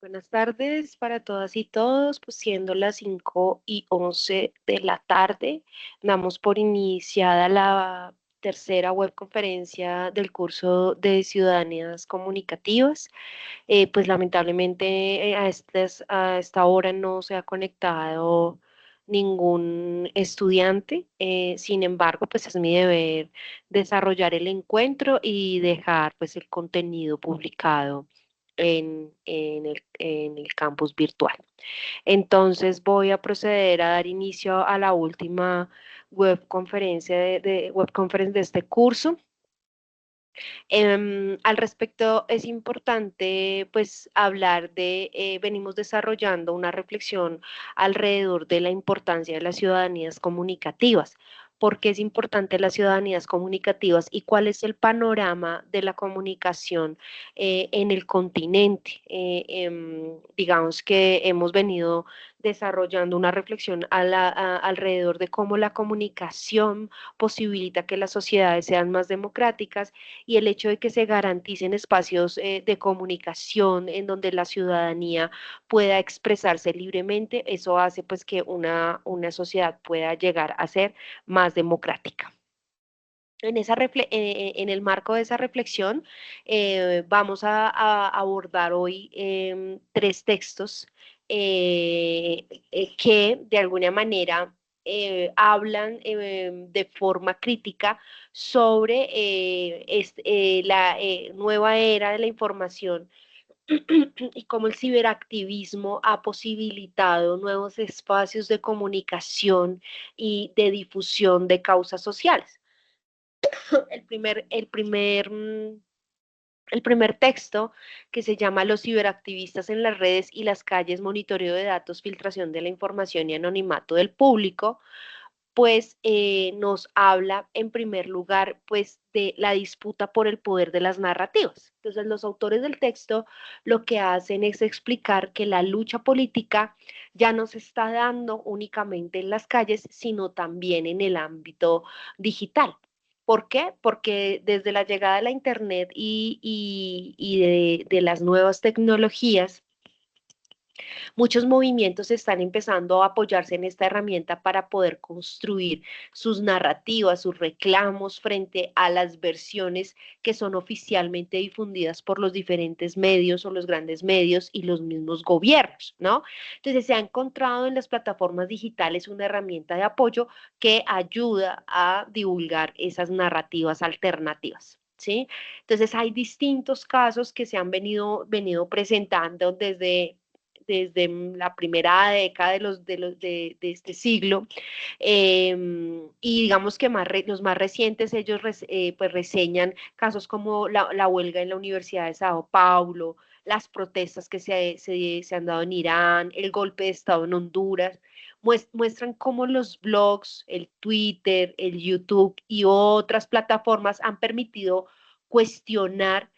Buenas tardes para todas y todos, pues siendo las 5:11 de la tarde, damos por iniciada la tercera webconferencia del curso de Ciudadanías Comunicativas. Pues lamentablemente a esta hora no se ha conectado ningún estudiante. Sin embargo, pues es mi deber desarrollar el encuentro y dejar pues el contenido publicado en el campus virtual. Entonces voy a proceder a dar inicio a la última webconferencia webconference de este curso. Al respecto, es importante pues hablar venimos desarrollando una reflexión alrededor de la importancia de las ciudadanías comunicativas. ¿Por qué es importante las ciudadanías comunicativas y cuál es el panorama de la comunicación en el continente? Digamos que hemos venido desarrollando una reflexión alrededor de cómo la comunicación posibilita que las sociedades sean más democráticas y el hecho de que se garanticen espacios de comunicación en donde la ciudadanía pueda expresarse libremente, eso hace pues que una sociedad pueda llegar a ser más democrática. En el marco de esa reflexión, vamos a abordar hoy tres textos que de alguna manera hablan de forma crítica sobre la nueva era de la información y cómo el ciberactivismo ha posibilitado nuevos espacios de comunicación y de difusión de causas sociales. El primer, el primer, mm, el primer texto, que se llama Los ciberactivistas en las redes y las calles, monitoreo de datos, filtración de la información y anonimato del público, pues nos habla en primer lugar pues de la disputa por el poder de las narrativas. Entonces los autores del texto lo que hacen es explicar que la lucha política ya no se está dando únicamente en las calles, sino también en el ámbito digital. ¿Por qué? Porque desde la llegada de la Internet y de las nuevas tecnologías, muchos movimientos están empezando a apoyarse en esta herramienta para poder construir sus narrativas, sus reclamos frente a las versiones que son oficialmente difundidas por los diferentes medios o los grandes medios y los mismos gobiernos, ¿no? Entonces se ha encontrado en las plataformas digitales una herramienta de apoyo que ayuda a divulgar esas narrativas alternativas. ¿Sí? Entonces hay distintos casos que se han venido presentando desde la primera década de este siglo, y digamos que los más recientes ellos pues reseñan casos como la huelga en la Universidad de Sao Paulo, las protestas que se han dado en Irán, el golpe de Estado en Honduras, muestran cómo los blogs, el Twitter, el YouTube y otras plataformas han permitido cuestionar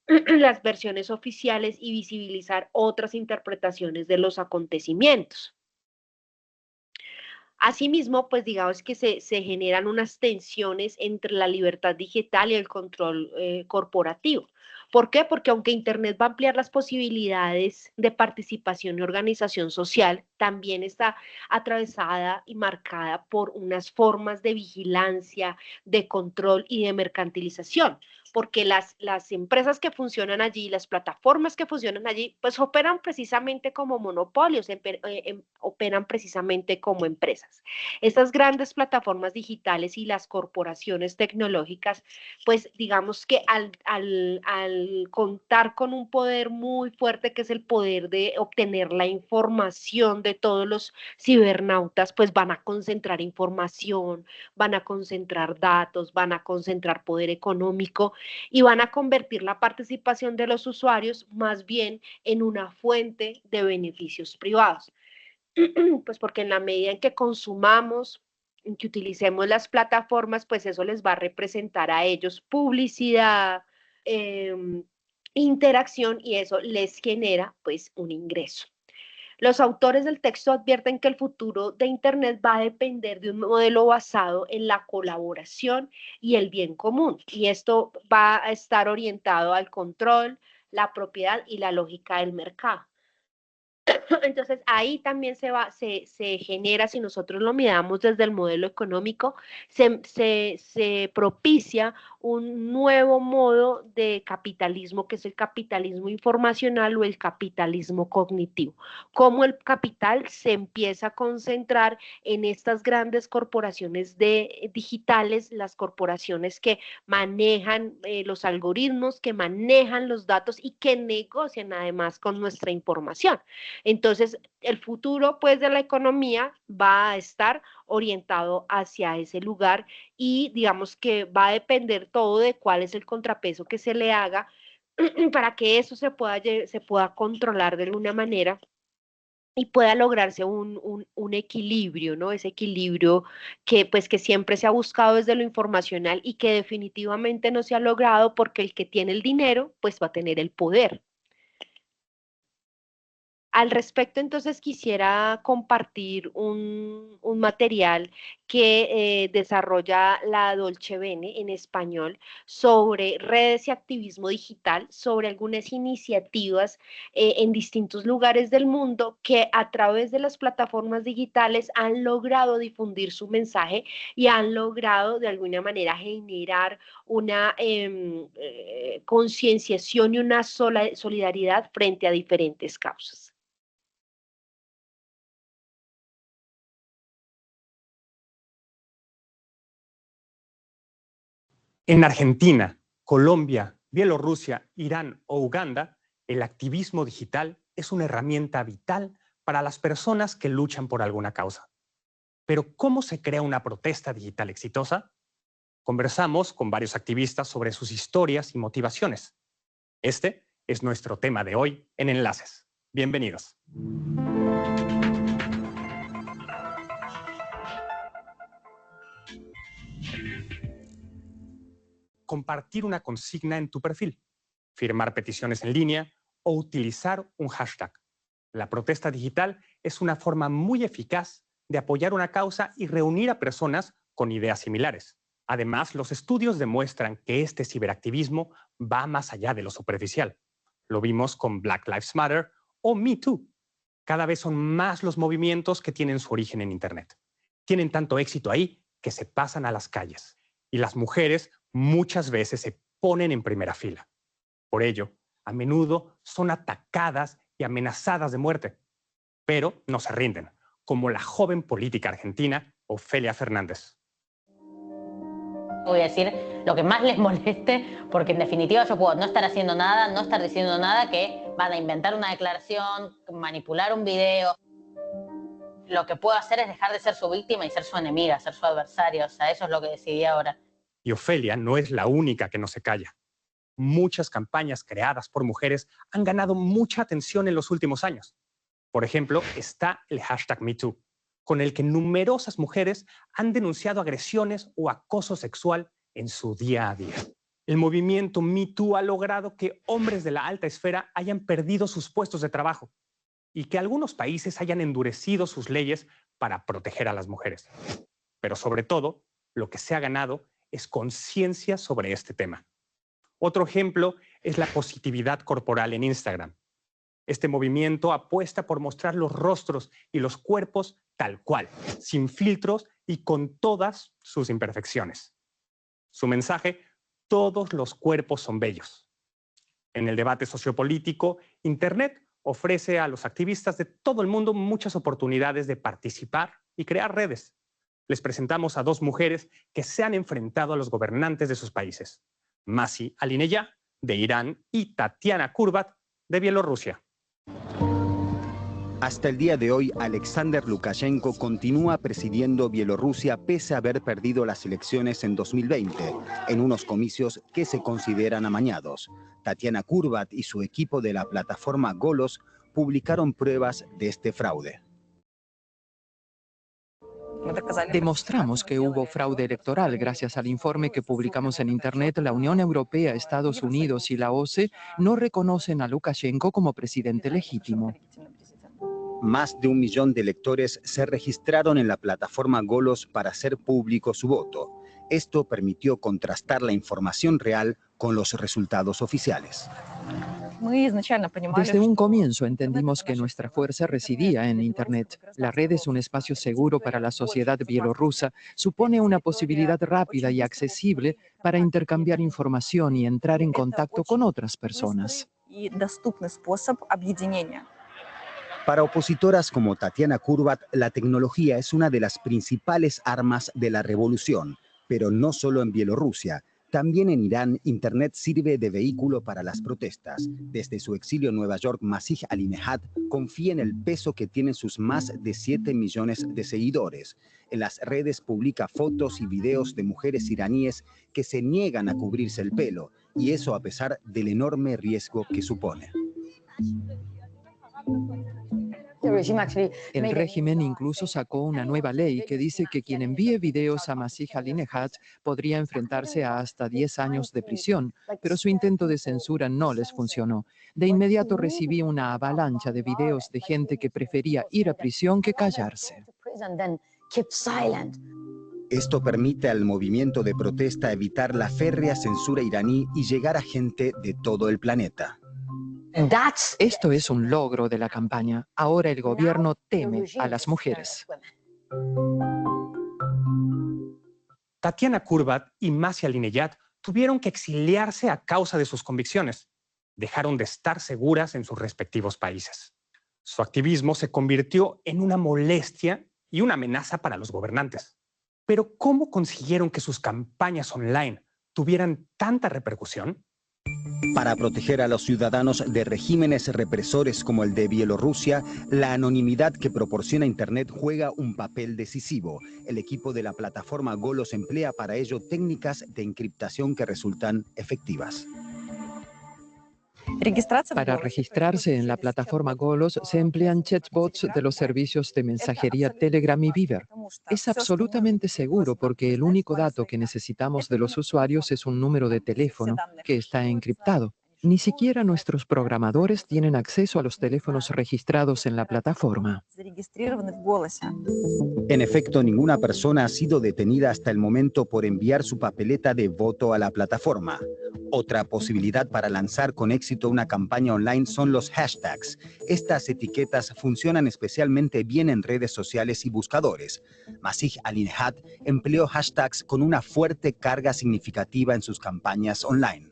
las versiones oficiales y visibilizar otras interpretaciones de los acontecimientos. Asimismo, pues digamos que se generan unas tensiones entre la libertad digital y el control corporativo. ¿Por qué? Porque aunque Internet va a ampliar las posibilidades de participación y organización social, también está atravesada y marcada por unas formas de vigilancia, de control y de mercantilización, porque las empresas que funcionan allí, las plataformas que funcionan allí, pues operan precisamente como monopolios, operan precisamente como empresas. Estas grandes plataformas digitales y las corporaciones tecnológicas, pues digamos que al contar con un poder muy fuerte, que es el poder de obtener la información de todos los cibernautas, pues van a concentrar información, van a concentrar datos, van a concentrar poder económico y van a convertir la participación de los usuarios más bien en una fuente de beneficios privados. Pues porque en la medida en que consumamos, en que utilicemos las plataformas, pues eso les va a representar a ellos publicidad, eh, interacción y eso les genera pues un ingreso. Los autores del texto advierten que el futuro de Internet va a depender de un modelo basado en la colaboración y el bien común. Y esto va a estar orientado al control, la propiedad y la lógica del mercado. Entonces ahí también se genera, si nosotros lo miramos desde el modelo económico, se propicia un nuevo modo de capitalismo, que es el capitalismo informacional o el capitalismo cognitivo. Cómo el capital se empieza a concentrar en estas grandes corporaciones digitales, las corporaciones que manejan los algoritmos, que manejan los datos y que negocian además con nuestra información. Entonces, el futuro, pues, de la economía va a estar orientado hacia ese lugar y digamos que va a depender todo de cuál es el contrapeso que se le haga para que eso se pueda controlar de alguna manera y pueda lograrse un equilibrio, ¿no? Ese equilibrio que, pues, que siempre se ha buscado desde lo informacional y que definitivamente no se ha logrado porque el que tiene el dinero, pues, va a tener el poder. Al respecto, entonces quisiera compartir un material que desarrolla la Dolce Vele en español sobre redes y activismo digital, sobre algunas iniciativas en distintos lugares del mundo que a través de las plataformas digitales han logrado difundir su mensaje y han logrado de alguna manera generar una concienciación y una solidaridad frente a diferentes causas. En Argentina, Colombia, Bielorrusia, Irán o Uganda, el activismo digital es una herramienta vital para las personas que luchan por alguna causa. Pero ¿cómo se crea una protesta digital exitosa? Conversamos con varios activistas sobre sus historias y motivaciones. Este es nuestro tema de hoy en Enlaces. Bienvenidos. Compartir una consigna en tu perfil, firmar peticiones en línea o utilizar un hashtag. La protesta digital es una forma muy eficaz de apoyar una causa y reunir a personas con ideas similares. Además, los estudios demuestran que este ciberactivismo va más allá de lo superficial. Lo vimos con Black Lives Matter o Me Too. Cada vez son más los movimientos que tienen su origen en Internet. Tienen tanto éxito ahí que se pasan a las calles. Y las mujeres muchas veces se ponen en primera fila. Por ello, a menudo son atacadas y amenazadas de muerte. Pero no se rinden, como la joven política argentina Ofelia Fernández. Voy a decir lo que más les moleste, porque en definitiva yo puedo no estar haciendo nada, no estar diciendo nada, que van a inventar una declaración, manipular un video. Lo que puedo hacer es dejar de ser su víctima y ser su enemiga, ser su adversaria. O sea, eso es lo que decidí ahora. Y Ofelia no es la única que no se calla. Muchas campañas creadas por mujeres han ganado mucha atención en los últimos años. Por ejemplo, está el hashtag MeToo, con el que numerosas mujeres han denunciado agresiones o acoso sexual en su día a día. El movimiento MeToo ha logrado que hombres de la alta esfera hayan perdido sus puestos de trabajo y que algunos países hayan endurecido sus leyes para proteger a las mujeres. Pero sobre todo, lo que se ha ganado es conciencia sobre este tema. Otro ejemplo es la positividad corporal en Instagram. Este movimiento apuesta por mostrar los rostros y los cuerpos tal cual, sin filtros y con todas sus imperfecciones. Su mensaje: todos los cuerpos son bellos. En el debate sociopolítico, Internet ofrece a los activistas de todo el mundo muchas oportunidades de participar y crear redes. Les presentamos a dos mujeres que se han enfrentado a los gobernantes de sus países: Masih Alinejad, de Irán, y Tatiana Kurbat, de Bielorrusia. Hasta el día de hoy, Alexander Lukashenko continúa presidiendo Bielorrusia pese a haber perdido las elecciones en 2020, en unos comicios que se consideran amañados. Tatiana Kurbat y su equipo de la plataforma Golos publicaron pruebas de este fraude. Demostramos que hubo fraude electoral gracias al informe que publicamos en Internet. La Unión Europea, Estados Unidos y la OCE no reconocen a Lukashenko como presidente legítimo. Más de 1 millón de electores se registraron en la plataforma Golos para hacer público su voto. Esto permitió contrastar la información real con los resultados oficiales. Desde un comienzo entendimos que nuestra fuerza residía en Internet. La red es un espacio seguro para la sociedad bielorrusa, supone una posibilidad rápida y accesible para intercambiar información y entrar en contacto con otras personas. Para opositoras como Tatiana Kurbat, la tecnología es una de las principales armas de la revolución, pero no solo en Bielorrusia. También en Irán, Internet sirve de vehículo para las protestas. Desde su exilio en Nueva York, Masih Alinejad confía en el peso que tienen sus más de 7 millones de seguidores. En las redes publica fotos y videos de mujeres iraníes que se niegan a cubrirse el pelo, y eso a pesar del enorme riesgo que supone. El régimen incluso sacó una nueva ley que dice que quien envíe videos a Masih Alinejad podría enfrentarse a hasta 10 años de prisión, pero su intento de censura no les funcionó. De inmediato recibí una avalancha de videos de gente que prefería ir a prisión que callarse. Esto permite al movimiento de protesta evitar la férrea censura iraní y llegar a gente de todo el planeta. Esto es un logro de la campaña. Ahora el gobierno teme a las mujeres. Tatiana Kurbat y Masih Alinejad tuvieron que exiliarse a causa de sus convicciones. Dejaron de estar seguras en sus respectivos países. Su activismo se convirtió en una molestia y una amenaza para los gobernantes. Pero ¿cómo consiguieron que sus campañas online tuvieran tanta repercusión? Para proteger a los ciudadanos de regímenes represores como el de Bielorrusia, la anonimidad que proporciona Internet juega un papel decisivo. El equipo de la plataforma Golos emplea para ello técnicas de encriptación que resultan efectivas. Para registrarse en la plataforma Golos se emplean chatbots de los servicios de mensajería Telegram y Viber. Es absolutamente seguro porque el único dato que necesitamos de los usuarios es un número de teléfono que está encriptado. Ni siquiera nuestros programadores tienen acceso a los teléfonos registrados en la plataforma. En efecto, ninguna persona ha sido detenida hasta el momento por enviar su papeleta de voto a la plataforma. Otra posibilidad para lanzar con éxito una campaña online son los hashtags. Estas etiquetas funcionan especialmente bien en redes sociales y buscadores. Masih Alinejad empleó hashtags con una fuerte carga significativa en sus campañas online.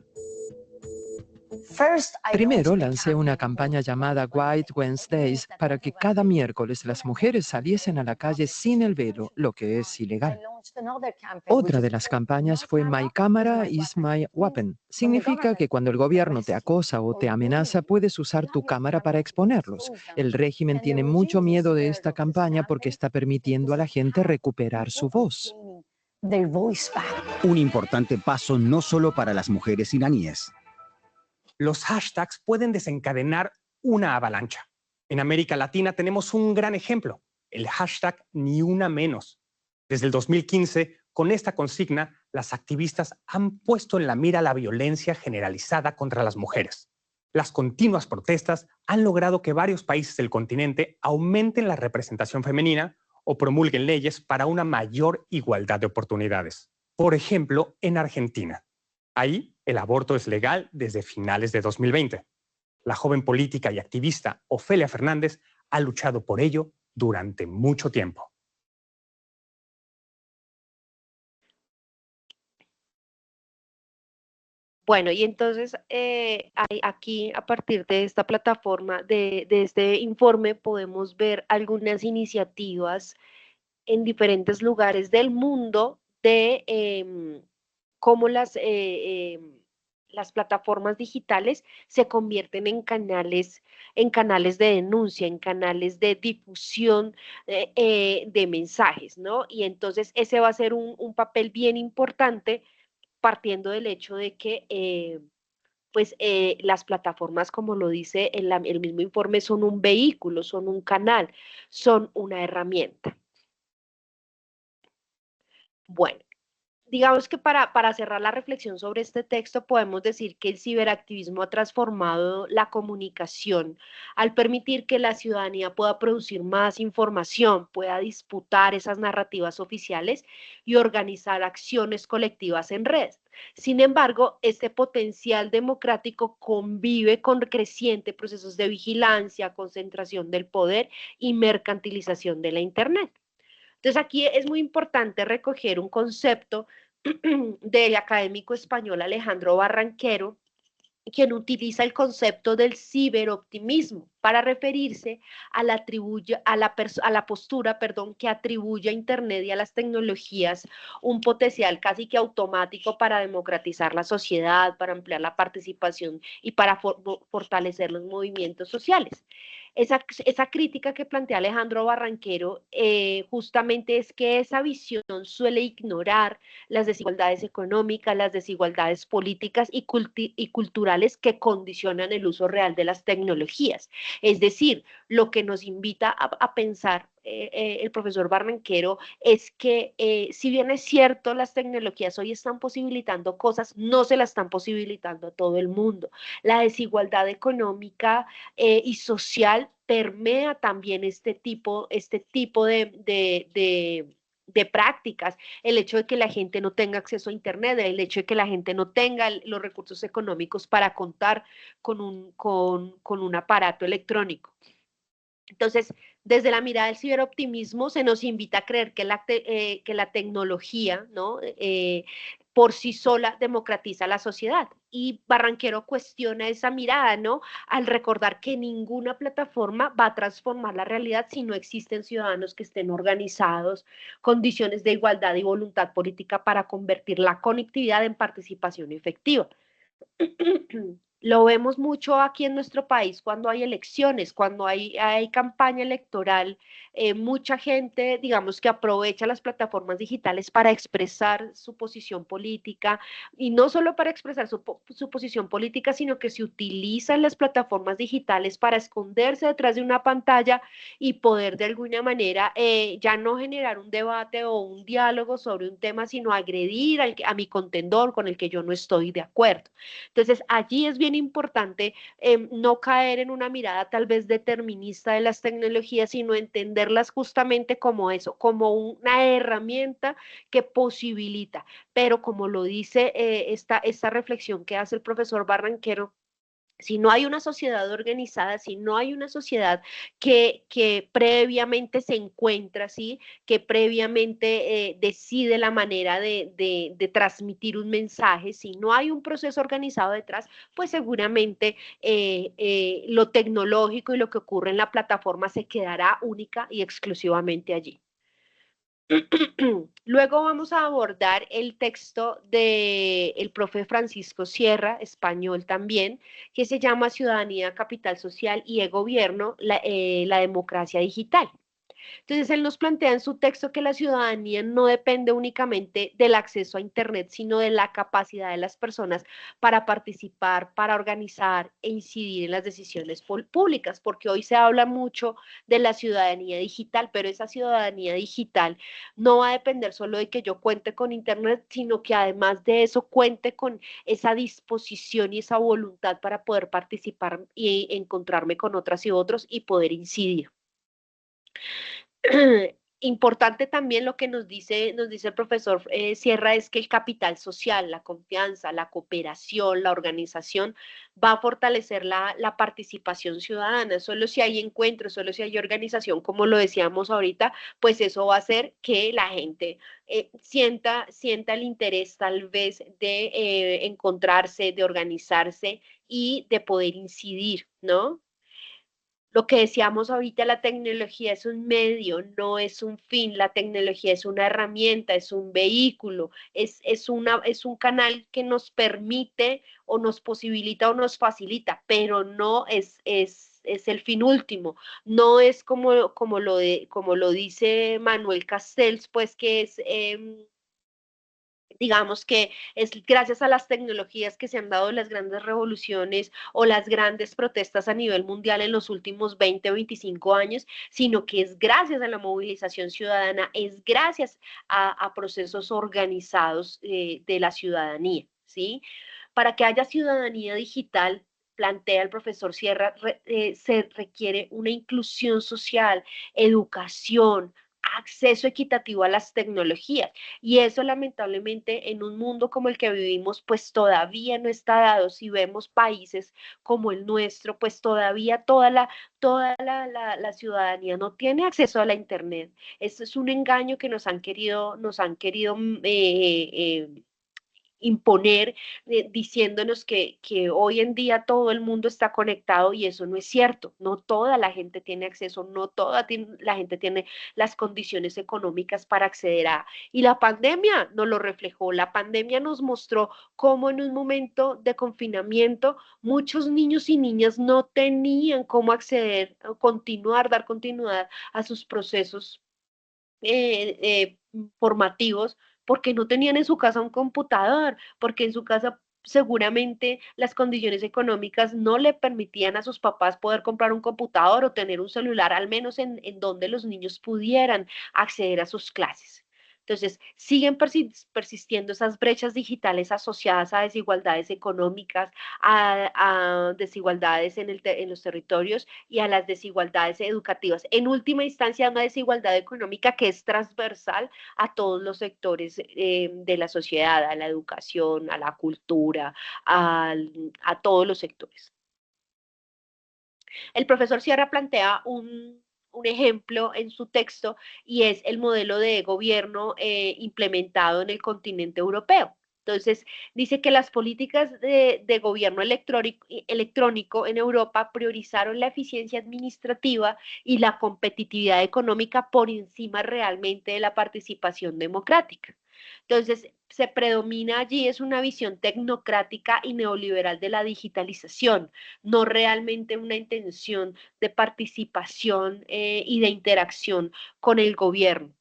Primero lancé una campaña llamada White Wednesdays para que cada miércoles las mujeres saliesen a la calle sin el velo, lo que es ilegal. Otra de las campañas fue My Camera is my weapon. Significa que cuando el gobierno te acosa o te amenaza, puedes usar tu cámara para exponerlos. El régimen tiene mucho miedo de esta campaña porque está permitiendo a la gente recuperar su voz. Un importante paso no solo para las mujeres iraníes. Los hashtags pueden desencadenar una avalancha. En América Latina tenemos un gran ejemplo, el hashtag Ni Una Menos. Desde el 2015, con esta consigna, las activistas han puesto en la mira la violencia generalizada contra las mujeres. Las continuas protestas han logrado que varios países del continente aumenten la representación femenina o promulguen leyes para una mayor igualdad de oportunidades. Por ejemplo, en Argentina. Ahí, el aborto es legal desde finales de 2020. La joven política y activista Ofelia Fernández ha luchado por ello durante mucho tiempo. Bueno, y entonces aquí a partir de esta plataforma, de este informe, podemos ver algunas iniciativas en diferentes lugares del mundo de cómo las plataformas digitales se convierten en canales de denuncia, en canales de difusión de mensajes, ¿no? Y entonces ese va a ser un papel bien importante partiendo del hecho de que las plataformas, como lo dice el mismo informe, son un vehículo, son un canal, son una herramienta. Bueno, digamos que para cerrar la reflexión sobre este texto, podemos decir que el ciberactivismo ha transformado la comunicación al permitir que la ciudadanía pueda producir más información, pueda disputar esas narrativas oficiales y organizar acciones colectivas en red. Sin embargo, este potencial democrático convive con crecientes procesos de vigilancia, concentración del poder y mercantilización de la Internet. Entonces aquí es muy importante recoger un concepto del académico español Alejandro Barranquero, quien utiliza el concepto del ciberoptimismo para referirse a la postura, que atribuye a Internet y a las tecnologías un potencial casi que automático para democratizar la sociedad, para ampliar la participación y para fortalecer los movimientos sociales. Esa crítica que plantea Alejandro Barranquero justamente es que esa visión suele ignorar las desigualdades económicas, las desigualdades políticas y culturales que condicionan el uso real de las tecnologías. Es decir, lo que nos invita a pensar el profesor Barranquero es que si bien es cierto, las tecnologías hoy están posibilitando cosas, no se las están posibilitando a todo el mundo. La desigualdad económica y social permea también este tipo de prácticas, el hecho de que la gente no tenga acceso a Internet, el hecho de que la gente no tenga los recursos económicos para contar con un aparato electrónico. Entonces, desde la mirada del ciberoptimismo se nos invita a creer que la tecnología, ¿no? Por sí sola democratiza la sociedad. Y Barranquero cuestiona esa mirada, ¿no? Al recordar que ninguna plataforma va a transformar la realidad si no existen ciudadanos que estén organizados, condiciones de igualdad y voluntad política para convertir la conectividad en participación efectiva. Lo vemos mucho aquí en nuestro país cuando hay elecciones, cuando hay campaña electoral, mucha gente, digamos, que aprovecha las plataformas digitales para expresar su posición política, y no solo para expresar su posición política, sino que se utilizan las plataformas digitales para esconderse detrás de una pantalla y poder de alguna manera ya no generar un debate o un diálogo sobre un tema, sino agredir a mi contendor con el que yo no estoy de acuerdo. Entonces, allí es bien importante no caer en una mirada tal vez determinista de las tecnologías, sino entenderlas justamente como eso, como una herramienta que posibilita. Pero como lo dice esta reflexión que hace el profesor Barranquero, si no hay una sociedad organizada, si no hay una sociedad que previamente se encuentra, ¿sí? Que previamente decide la manera de transmitir un mensaje, si no hay un proceso organizado detrás, pues seguramente lo tecnológico y lo que ocurre en la plataforma se quedará única y exclusivamente allí. Luego vamos a abordar el texto del profe Francisco Sierra, español también, que se llama Ciudadanía, Capital Social y E-Gobierno, la democracia digital. Entonces, él nos plantea en su texto que la ciudadanía no depende únicamente del acceso a Internet, sino de la capacidad de las personas para participar, para organizar e incidir en las decisiones públicas, porque hoy se habla mucho de la ciudadanía digital, pero esa ciudadanía digital no va a depender solo de que yo cuente con Internet, sino que además de eso cuente con esa disposición y esa voluntad para poder participar y encontrarme con otras y otros y poder incidir. Importante también lo que nos dice el profesor Sierra, es que el capital social, la confianza, la cooperación, la organización va a fortalecer la participación ciudadana. Solo si hay encuentros, solo si hay organización, como lo decíamos ahorita, pues eso va a hacer que la gente sienta el interés tal vez de encontrarse, de organizarse y de poder incidir, ¿no? Lo que decíamos ahorita, la tecnología es un medio, no es un fin. La tecnología es una herramienta, es un vehículo, es un canal que nos permite o nos posibilita o nos facilita, pero no es el fin último. No es como lo dice Manuel Castells, pues que es Digamos que es gracias a las tecnologías que se han dado las grandes revoluciones o las grandes protestas a nivel mundial en los últimos 20 o 25 años, sino que es gracias a la movilización ciudadana, es gracias a procesos organizados de la ciudadanía, ¿sí? Para que haya ciudadanía digital, plantea el profesor Sierra, se requiere una inclusión social, educación, acceso equitativo a las tecnologías. Y eso lamentablemente en un mundo como el que vivimos, pues todavía no está dado. Si vemos países como el nuestro, pues todavía la ciudadanía no tiene acceso a la Internet. Esto es un engaño que nos han querido imponer diciéndonos que hoy en día todo el mundo está conectado y eso no es cierto. No toda la gente tiene acceso, no toda la gente tiene las condiciones económicas para acceder a. Y la pandemia nos lo reflejó. La pandemia nos mostró cómo en un momento de confinamiento muchos niños y niñas no tenían cómo acceder, continuar, dar continuidad a sus procesos formativos porque no tenían en su casa un computador, porque en su casa seguramente las condiciones económicas no le permitían a sus papás poder comprar un computador o tener un celular, al menos en donde los niños pudieran acceder a sus clases. Entonces, siguen persistiendo esas brechas digitales asociadas a desigualdades económicas, a desigualdades en los territorios y a las desigualdades educativas. En última instancia, una desigualdad económica que es transversal a todos los sectores de la sociedad, a la educación, a la cultura, a todos los sectores. El profesor Sierra plantea un ejemplo en su texto y es el modelo de gobierno implementado en el continente europeo. Entonces, dice que las políticas de gobierno electrónico en Europa priorizaron la eficiencia administrativa y la competitividad económica por encima realmente de la participación democrática. Entonces, se predomina allí es una visión tecnocrática y neoliberal de la digitalización, no realmente una intención de participación y de interacción con el gobierno.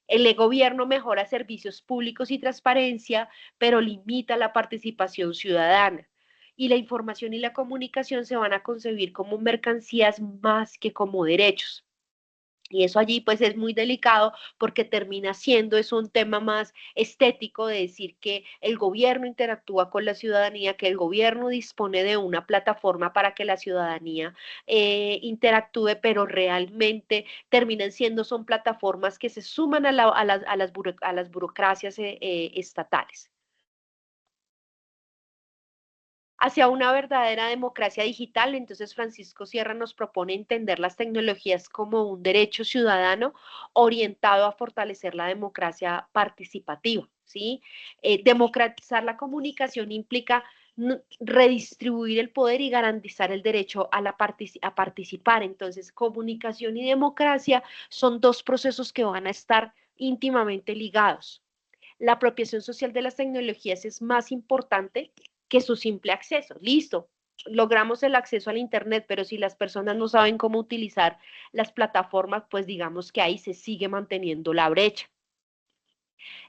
El gobierno mejora servicios públicos y transparencia, pero limita la participación ciudadana. Y la información y la comunicación se van a concebir como mercancías más que como derechos. Y eso allí pues es muy delicado porque termina siendo es un tema más estético de decir que el gobierno interactúa con la ciudadanía, que el gobierno dispone de una plataforma para que la ciudadanía interactúe, pero realmente terminan siendo son plataformas que se suman a las burocracias estatales. Hacia una verdadera democracia digital. Entonces, Francisco Sierra nos propone entender las tecnologías como un derecho ciudadano orientado a fortalecer la democracia participativa, ¿sí? Democratizar la comunicación implica redistribuir el poder y garantizar el derecho a participar. Entonces, comunicación y democracia son dos procesos que van a estar íntimamente ligados. La apropiación social de las tecnologías es más importante que su simple acceso. Listo, logramos el acceso al Internet, pero si las personas no saben cómo utilizar las plataformas, pues digamos que ahí se sigue manteniendo la brecha.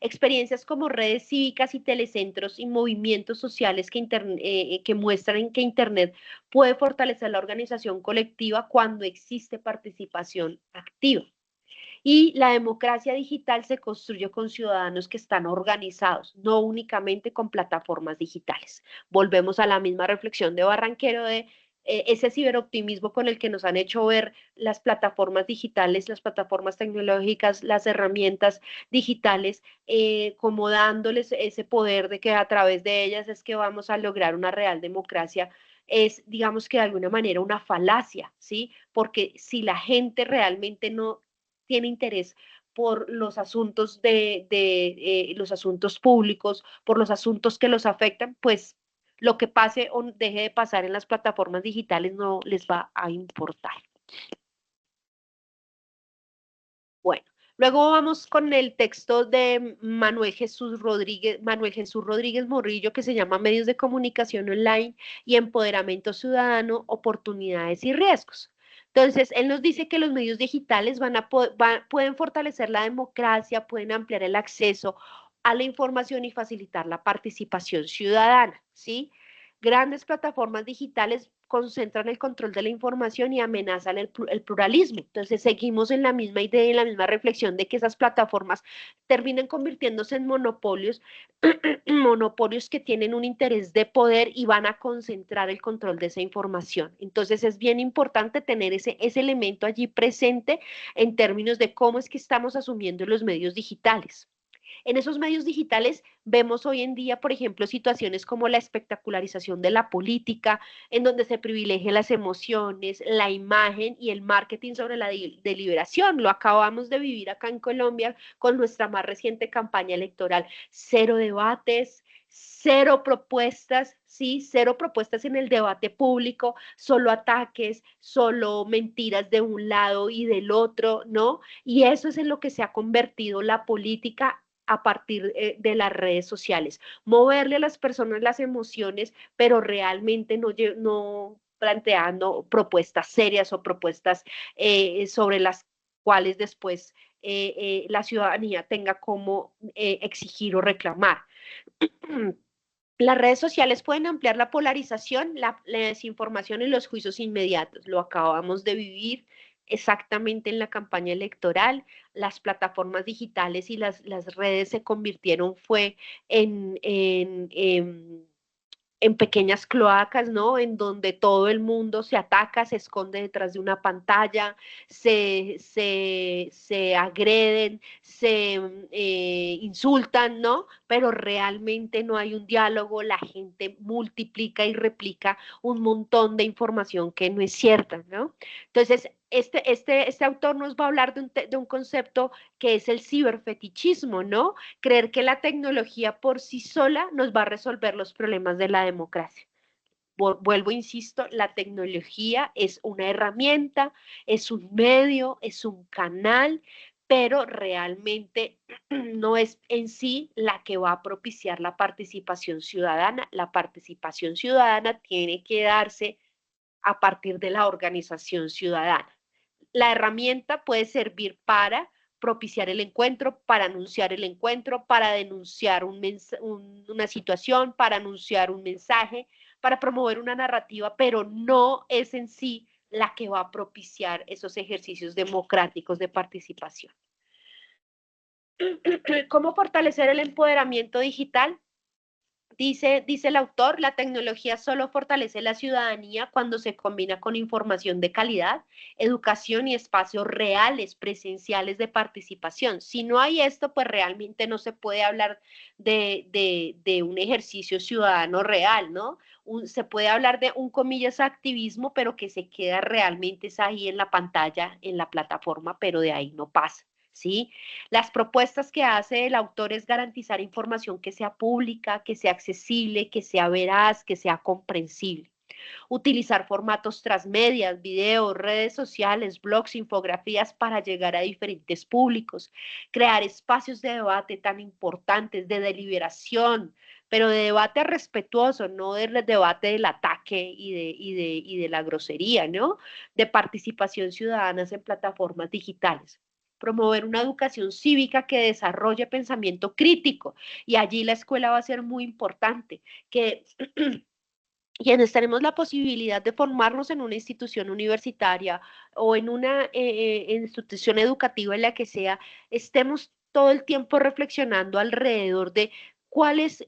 Experiencias como redes cívicas y telecentros y movimientos sociales que muestran que Internet puede fortalecer la organización colectiva cuando existe participación activa. Y la democracia digital se construye con ciudadanos que están organizados, no únicamente con plataformas digitales. Volvemos a la misma reflexión de Barranquero de ese ciberoptimismo con el que nos han hecho ver las plataformas digitales, las plataformas tecnológicas, las herramientas digitales, como dándoles ese poder de que a través de ellas es que vamos a lograr una real democracia es, digamos que de alguna manera, una falacia, ¿sí? Porque si la gente realmente no tiene interés por los asuntos los asuntos públicos, por los asuntos que los afectan, pues lo que pase o deje de pasar en las plataformas digitales no les va a importar. Bueno, luego vamos con el texto de Manuel Jesús Rodríguez Morrillo, que se llama Medios de Comunicación Online y Empoderamiento Ciudadano, Oportunidades y Riesgos. Entonces, él nos dice que los medios digitales pueden fortalecer la democracia, pueden ampliar el acceso a la información y facilitar la participación ciudadana, ¿sí? Grandes plataformas digitales concentran el control de la información y amenazan el pluralismo. Entonces seguimos en la misma idea y en la misma reflexión de que esas plataformas terminan convirtiéndose en monopolios, monopolios que tienen un interés de poder y van a concentrar el control de esa información. Entonces es bien importante tener ese elemento allí presente en términos de cómo es que estamos asumiendo los medios digitales. En esos medios digitales vemos hoy en día, por ejemplo, situaciones como la espectacularización de la política, en donde se privilegian las emociones, la imagen y el marketing sobre la deliberación. Lo acabamos de vivir acá en Colombia con nuestra más reciente campaña electoral. Cero debates, cero propuestas, sí, cero propuestas en el debate público, solo ataques, solo mentiras de un lado y del otro, ¿no? Y eso es en lo que se ha convertido la política a partir de las redes sociales. Moverle a las personas las emociones, pero realmente no planteando propuestas serias o propuestas sobre las cuales después la ciudadanía tenga como exigir o reclamar. Las redes sociales pueden ampliar la polarización, la desinformación y los juicios inmediatos. Lo acabamos de vivir exactamente en la campaña electoral. Las plataformas digitales y las redes se convirtieron fue en pequeñas cloacas, ¿no? En donde todo el mundo se ataca, se esconde detrás de una pantalla, se agreden, se insultan, ¿no? Pero realmente no hay un diálogo, la gente multiplica y replica un montón de información que no es cierta, ¿no? Entonces, este autor nos va a hablar de un concepto que es el ciberfetichismo, ¿no? Creer que la tecnología por sí sola nos va a resolver los problemas de la democracia. Vuelvo, insisto, la tecnología es una herramienta, es un medio, es un canal, pero realmente no es en sí la que va a propiciar la participación ciudadana. La participación ciudadana tiene que darse a partir de la organización ciudadana. La herramienta puede servir para propiciar el encuentro, para anunciar el encuentro, para denunciar una situación, para anunciar un mensaje, para promover una narrativa, pero no es en sí la que va a propiciar esos ejercicios democráticos de participación. ¿Cómo fortalecer el empoderamiento digital? Dice el autor, la tecnología solo fortalece la ciudadanía cuando se combina con información de calidad, educación y espacios reales, presenciales de participación. Si no hay esto, pues realmente no se puede hablar de un ejercicio ciudadano real, ¿no? Se puede hablar de un comillas activismo, pero que se queda realmente es ahí en la pantalla, en la plataforma, pero de ahí no pasa. ¿Sí? Las propuestas que hace el autor es garantizar información que sea pública, que sea accesible, que sea veraz, que sea comprensible. Utilizar formatos transmedias, videos, redes sociales, blogs, infografías para llegar a diferentes públicos. Crear espacios de debate tan importantes, de deliberación, pero de debate respetuoso, no del debate del ataque y de la grosería, ¿no? De participación ciudadana en plataformas digitales. Promover una educación cívica que desarrolle pensamiento crítico, y allí la escuela va a ser muy importante, que quienes tenemos la posibilidad de formarnos en una institución universitaria o en una institución educativa en la que sea, estemos todo el tiempo reflexionando alrededor de cuál es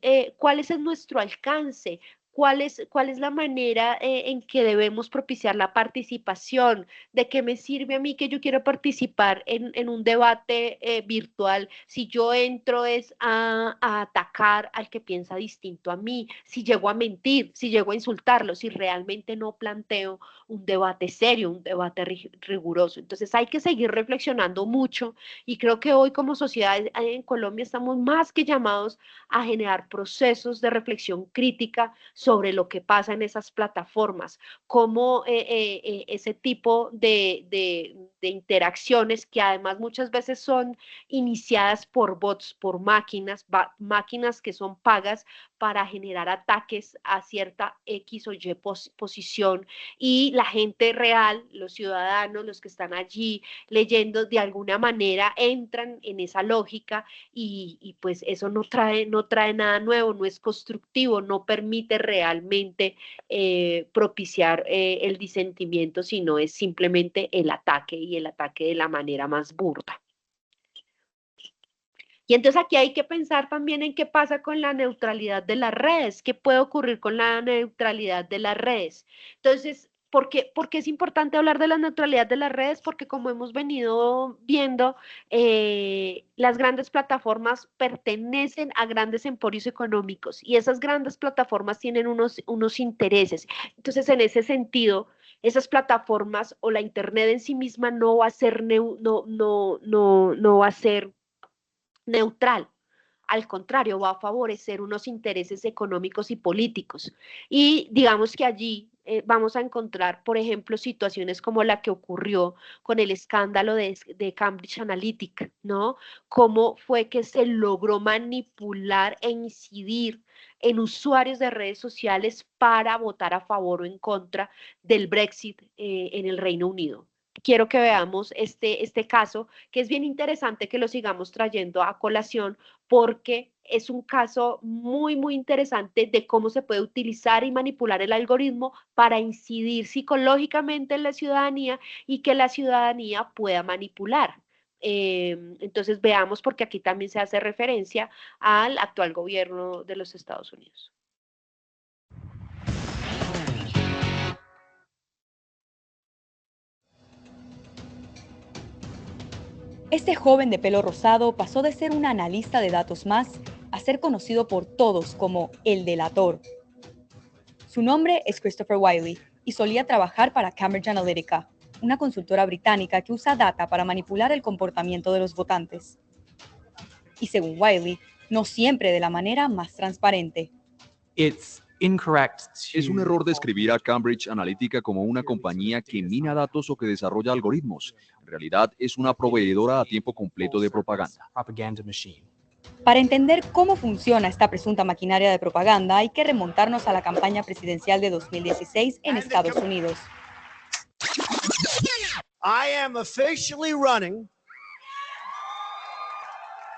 nuestro alcance, cuál es la manera en que debemos propiciar la participación, de qué me sirve a mí que yo quiero participar en un debate virtual si yo entro es a atacar al que piensa distinto a mí, si llego a mentir, si llego a insultarlo, si realmente no planteo un debate serio, un debate riguroso. Entonces hay que seguir reflexionando mucho, y creo que hoy como sociedad en Colombia estamos más que llamados a generar procesos de reflexión crítica sobre lo que pasa en esas plataformas, cómo ese tipo de interacciones que además muchas veces son iniciadas por bots, por máquinas que son pagas para generar ataques a cierta X o Y posición, y la gente real, los ciudadanos, los que están allí leyendo, de alguna manera entran en esa lógica y pues eso no trae nada nuevo, no es constructivo, no permite realmente propiciar el disentimiento, sino es simplemente el ataque, y el ataque de la manera más burda. Y entonces aquí hay que pensar también en qué pasa con la neutralidad de las redes, qué puede ocurrir con la neutralidad de las redes. Entonces, ¿por qué es importante hablar de la neutralidad de las redes? Porque como hemos venido viendo, las grandes plataformas pertenecen a grandes emporios económicos, y esas grandes plataformas tienen unos intereses. Entonces, en ese sentido, esas plataformas o la Internet en sí misma no va a ser, no va a ser neutral. Al contrario, va a favorecer unos intereses económicos y políticos. Y digamos que allí vamos a encontrar, por ejemplo, situaciones como la que ocurrió con el escándalo de Cambridge Analytica, ¿no? Cómo fue que se logró manipular e incidir en usuarios de redes sociales para votar a favor o en contra del Brexit en el Reino Unido. Quiero que veamos este caso, que es bien interesante que lo sigamos trayendo a colación, porque es un caso muy, muy interesante de cómo se puede utilizar y manipular el algoritmo para incidir psicológicamente en la ciudadanía y que la ciudadanía pueda manipular. Entonces veamos, porque aquí también se hace referencia al actual gobierno de los Estados Unidos. Este joven de pelo rosado pasó de ser un analista de datos más a ser conocido por todos como el delator. Su nombre es Christopher Wylie y solía trabajar para Cambridge Analytica, una consultora británica que usa data para manipular el comportamiento de los votantes. Y según Wylie, no siempre de la manera más transparente. Es un error describir a Cambridge Analytica como una compañía que mina datos o que desarrolla algoritmos. En realidad es una proveedora a tiempo completo de propaganda. Para entender cómo funciona esta presunta maquinaria de propaganda, hay que remontarnos a la campaña presidencial de 2016 en Estados Unidos. I am officially running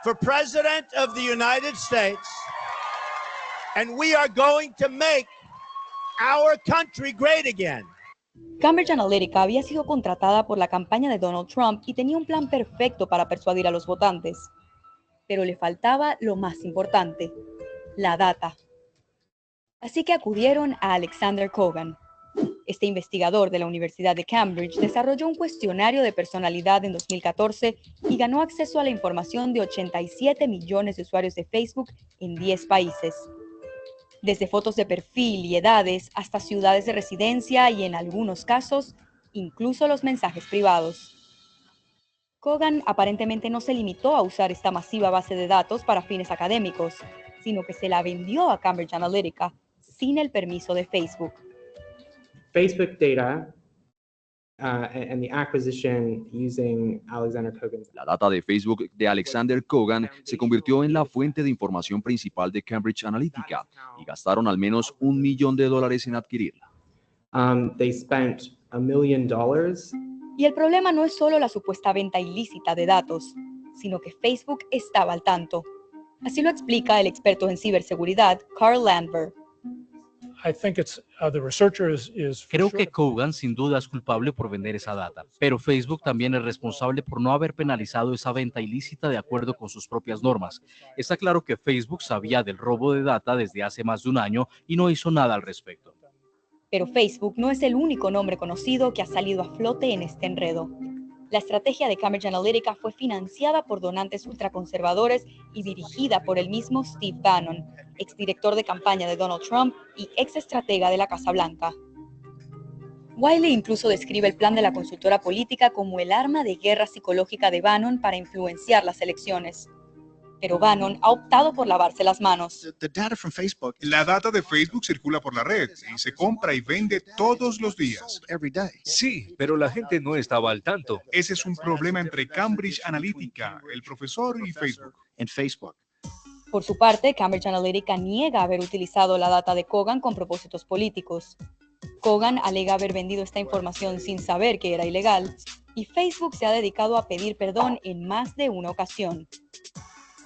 for President of the United States, and we are going to make our country great again. Cambridge Analytica había sido contratada por la campaña de Donald Trump y tenía un plan perfecto para persuadir a los votantes. Pero le faltaba lo más importante, la data. Así que acudieron a Alexander Kogan. Este investigador de la Universidad de Cambridge desarrolló un cuestionario de personalidad en 2014 y ganó acceso a la información de 87 millones de usuarios de Facebook en 10 países. Desde fotos de perfil y edades hasta ciudades de residencia y, en algunos casos, incluso los mensajes privados. Kogan aparentemente no se limitó a usar esta masiva base de datos para fines académicos, sino que se la vendió a Cambridge Analytica sin el permiso de Facebook. Facebook data and the acquisition using Alexander Kogan's. La data de Facebook de Alexander Kogan se convirtió en la fuente de información principal de Cambridge Analytica y gastaron al menos $1 millón en adquirirla. They spent $1 million. Y el problema no es solo la supuesta venta ilícita de datos, sino que Facebook estaba al tanto. Así lo explica el experto en ciberseguridad, Carl Landberg. Creo que Kogan sin duda es culpable por vender esa data, pero Facebook también es responsable por no haber penalizado esa venta ilícita de acuerdo con sus propias normas. Está claro que Facebook sabía del robo de data desde hace más de un año y no hizo nada al respecto. Pero Facebook no es el único nombre conocido que ha salido a flote en este enredo. La estrategia de Cambridge Analytica fue financiada por donantes ultraconservadores y dirigida por el mismo Steve Bannon, exdirector de campaña de Donald Trump y exestratega de la Casa Blanca. Wylie incluso describe el plan de la consultora política como el arma de guerra psicológica de Bannon para influenciar las elecciones. Pero Bannon ha optado por lavarse las manos. La data de Facebook circula por la red y se compra y vende todos los días. Sí, pero la gente no estaba al tanto. Ese es un problema entre Cambridge Analytica, el profesor, y Facebook. Por su parte, Cambridge Analytica niega haber utilizado la data de Kogan con propósitos políticos. Kogan alega haber vendido esta información sin saber que era ilegal, y Facebook se ha dedicado a pedir perdón en más de una ocasión.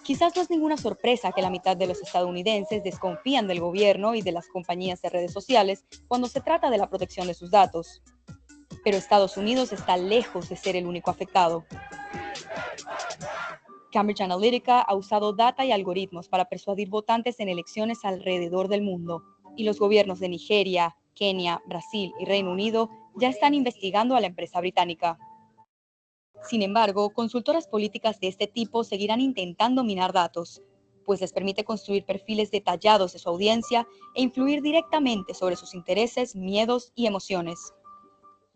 Quizás no es ninguna sorpresa que la mitad de los estadounidenses desconfían del gobierno y de las compañías de redes sociales cuando se trata de la protección de sus datos. Pero Estados Unidos está lejos de ser el único afectado. Cambridge Analytica ha usado data y algoritmos para persuadir votantes en elecciones alrededor del mundo, y los gobiernos de Nigeria, Kenia, Brasil y Reino Unido ya están investigando a la empresa británica. Sin embargo, consultoras políticas de este tipo seguirán intentando minar datos, pues les permite construir perfiles detallados de su audiencia e influir directamente sobre sus intereses, miedos y emociones.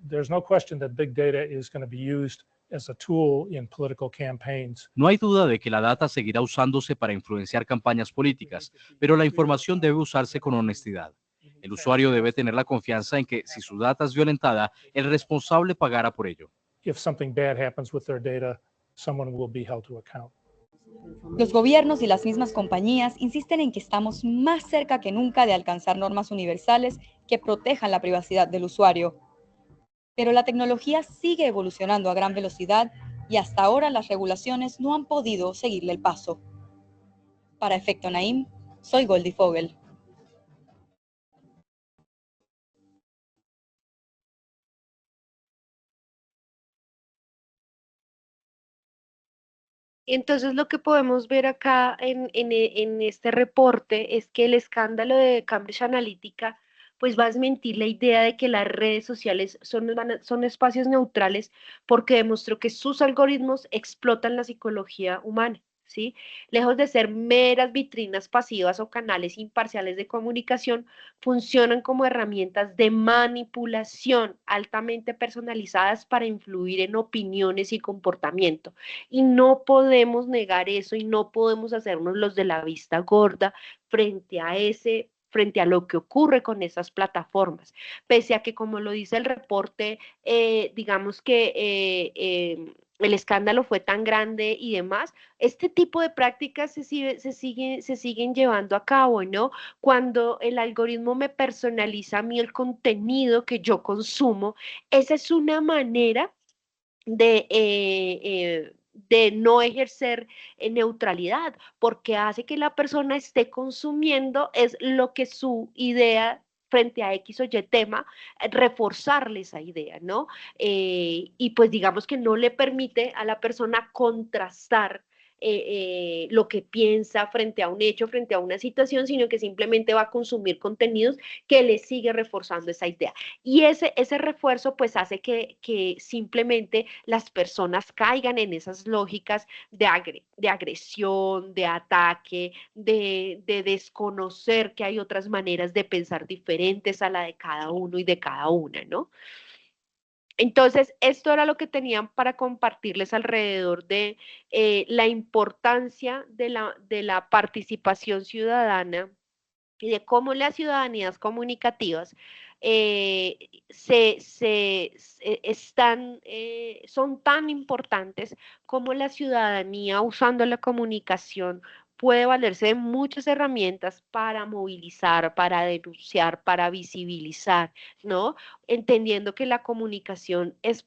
There's no question that big data is going to be used as a tool in political campaigns. No hay duda de que la data seguirá usándose para influenciar campañas políticas, pero la información debe usarse con honestidad. El usuario debe tener la confianza en que si su data es violentada, el responsable pagará por ello. If something bad happens with their data, someone will be held to account. Los gobiernos y las mismas compañías insisten en que estamos más cerca que nunca de alcanzar normas universales que protejan la privacidad del usuario. Pero la tecnología sigue evolucionando a gran velocidad y hasta ahora las regulaciones no han podido seguirle el paso. Para Efecto Naim, soy Goldie Fogel. Entonces, lo que podemos ver acá en este reporte es que el escándalo de Cambridge Analytica pues va a desmentir la idea de que las redes sociales son espacios neutrales, porque demostró que sus algoritmos explotan la psicología humana, ¿sí? Lejos de ser meras vitrinas pasivas o canales imparciales de comunicación, funcionan como herramientas de manipulación altamente personalizadas para influir en opiniones y comportamiento. Y no podemos negar eso y no podemos hacernos los de la vista gorda frente a lo que ocurre con esas plataformas, pese a que, como lo dice el reporte, digamos que el escándalo fue tan grande y demás, este tipo de prácticas se siguen llevando a cabo, ¿no? Cuando el algoritmo me personaliza a mí el contenido que yo consumo, esa es una manera de no ejercer neutralidad, porque hace que la persona esté consumiendo es lo que su idea frente a X o Y tema, reforzarle esa idea, ¿no? Y pues digamos que no le permite a la persona contrastar lo que piensa frente a un hecho, frente a una situación, sino que simplemente va a consumir contenidos que le sigue reforzando esa idea. Y ese refuerzo pues hace que simplemente las personas caigan en esas lógicas de agresión, de ataque, de desconocer que hay otras maneras de pensar diferentes a la de cada uno y de cada una, ¿no? Entonces, esto era lo que tenían para compartirles alrededor de la importancia de la participación ciudadana y de cómo las ciudadanías comunicativas son tan importantes como la ciudadanía usando la comunicación puede valerse de muchas herramientas para movilizar, para denunciar, para visibilizar, ¿no? Entendiendo que la comunicación es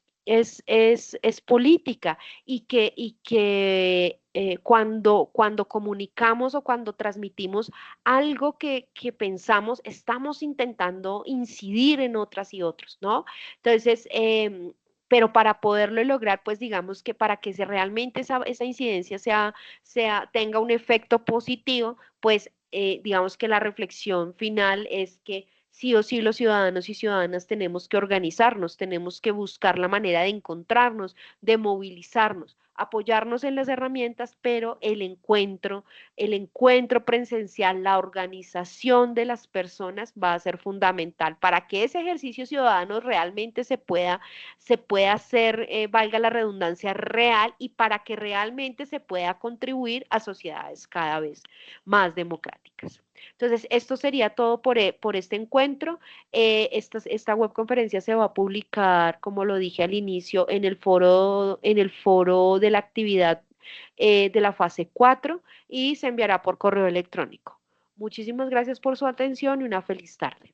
política y que cuando comunicamos o cuando transmitimos algo que pensamos, estamos intentando incidir en otras y otros, ¿no? Entonces, pero para poderlo lograr, pues digamos que para que realmente esa incidencia tenga un efecto positivo, pues digamos que la reflexión final es que sí o sí los ciudadanos y ciudadanas tenemos que organizarnos, tenemos que buscar la manera de encontrarnos, de movilizarnos, apoyarnos en las herramientas, pero el encuentro presencial, la organización de las personas va a ser fundamental para que ese ejercicio ciudadano realmente se pueda hacer, valga la redundancia, real, y para que realmente se pueda contribuir a sociedades cada vez más democráticas. Entonces, esto sería todo por este encuentro. Esta webconferencia se va a publicar, como lo dije al inicio, en el foro de la actividad de la fase 4 y se enviará por correo electrónico. Muchísimas gracias por su atención y una feliz tarde.